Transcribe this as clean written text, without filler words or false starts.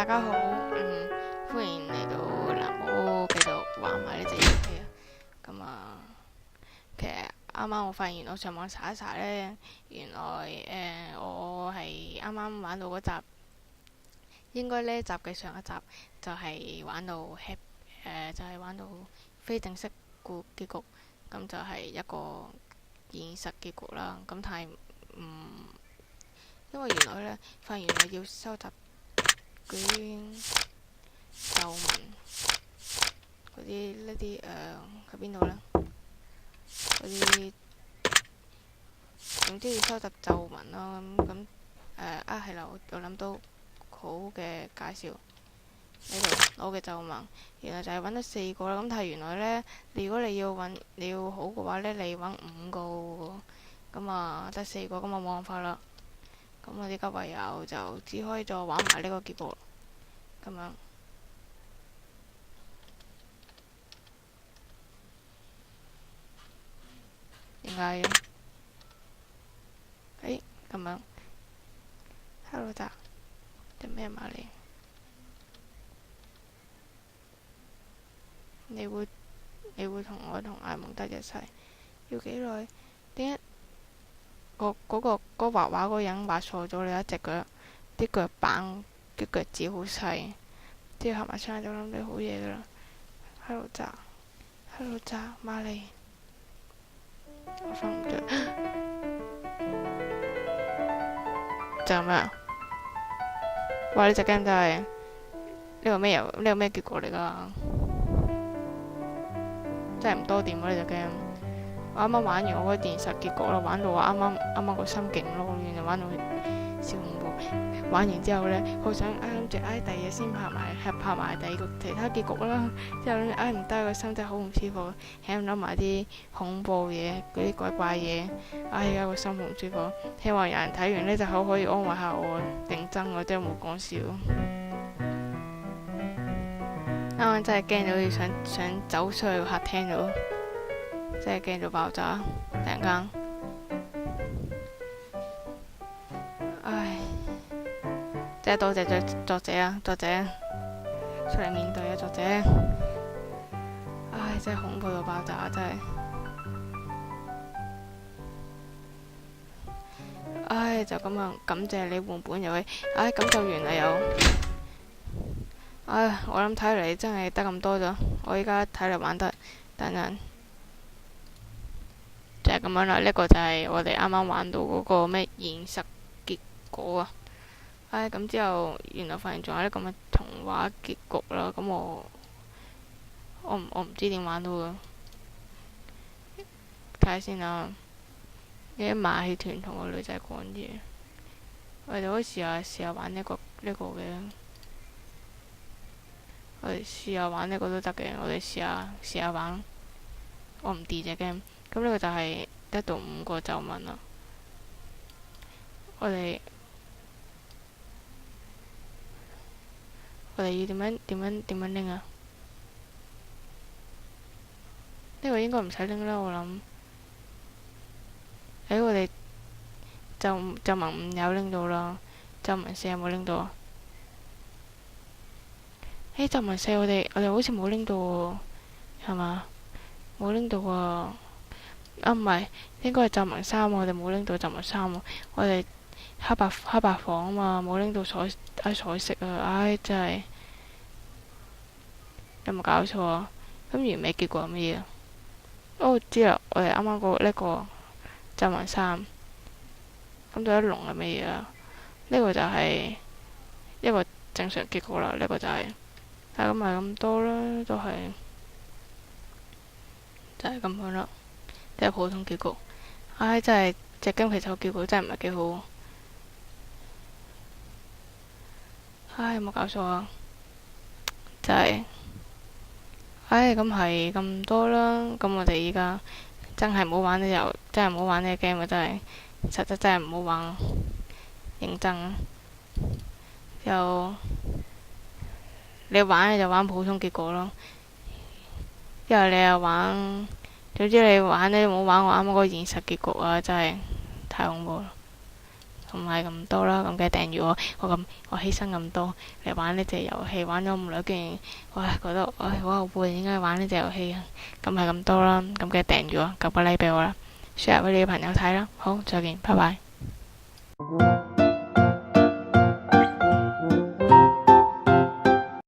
大家好，歡迎嚟到藍魔繼續玩埋呢隻遊戲啊。咁啊，其實啱啱我發現我上網查一查呢，原來我係啱啱玩到嗰集，應該呢集嘅上一集就係玩到就係玩到非正式結局，咁就係一個現實結局啦。咁但係因為原來呢，發現原來要收集嗰啲皺紋嗰啲呢啲喺邊度呢？嗰啲總之要收集皺紋咯。係啦，我諗到好嘅介紹呢度攞嘅皺紋，原來就係揾咗4個啦。咁但係原來呢，如果你要好嘅話呢，你揾5個喎。咁啊得4個，咁我冇辦法啦。咁我依家唯有就只可以再玩埋呢個結局咁樣。點解嘅？咁樣。Hello 咋？做咩嘛你？你會同我同艾蒙德一齊？要幾耐？點解嗰畫畫嗰人畫錯咗？你一隻腳啲腳板啲腳趾好細，之後合埋親就諗你好嘢噶啦。Hello 咋？Hello 咋？瑪麗，我瞓唔着。就咁樣。哇！呢隻 game 真係呢個咩結果嚟㗎？真係唔多掂喎呢隻 game。我啱啱玩完我嗰現實結局啦，玩到我啱啱個心勁囉，原來玩到小恐怖。玩完之後呢，好想諗住第二日先拍埋第二個其他結局啦。之後諗住唔得，個心真係好唔舒服，喺度諗埋啲恐怖嘢，嗰啲怪怪嘢。而家個心好唔舒服，希望有人睇完呢隻口可以安慰下我。認真我真係冇講笑。啱啱真係驚到好似想走出去客廳度，真係驚到爆炸，突然間。唉，真係多謝作者啊，作者出嚟面對啊，作者。唉，真係恐怖到爆炸，真係。唉，就咁樣感謝你換本遊戲。唉，咁就完啦又。唉，我諗睇嚟真係得咁多咋。我依家睇嚟玩得，等陣就係咁樣啦。呢個就係我哋啱啱玩到嗰個咩現實結果啊。唉，咁之後原來發現仲有啲咁嘅童話結局啦。咁我唔知點玩到噶。睇下先啊。有啲馬戲團同個女仔講嘢，我哋可以試下玩呢個嘅。我哋試下玩呢個都得嘅。我哋試下玩。我唔 D 隻 game。咁呢個就係得到5個皺紋啦。我哋要點樣拎啊？呢個應該唔使拎啦，我諗。我哋皺紋5有拎到啦，皺紋4有冇拎到啊？皺紋4我哋好似冇拎到喎，係嘛？冇拎到啊！唔係，應該係皺紋3，我哋冇拎到皺紋3喎。我哋黑白房啊嘛，冇拎到彩色啊！唉，真係有冇搞錯啊？咁完美結果係乜嘢啊？知啦，我哋啱啱呢個皺紋3，咁到底龍係乜嘢啊？呢個就係一個正常結果啦。呢個就係，但係咁咪咁多啦，都係就係咁樣啦，即係普通結局。唉，真係隻 game 其實個結局真係唔係幾好。唉，有冇搞錯啊？就係，咁係咁多啦。咁我哋依家真係唔好玩呢真係唔好玩呢個 game 啊！真係實質真係唔好玩，認真。你玩就玩普通結果咯，因為你又玩，總之你玩呢，唔好玩我啱啱嗰個現實結局啊！真係太恐怖啦。同埋咁多啦，咁嘅訂閱我犧牲咁多嚟玩呢隻遊戲，玩咗咁耐，竟然覺得好後悔，點解玩呢隻遊戲啊？咁係咁多啦，咁嘅訂閱9個 like 俾我啦，share 俾你嘅朋友睇啦。好，再見，拜拜。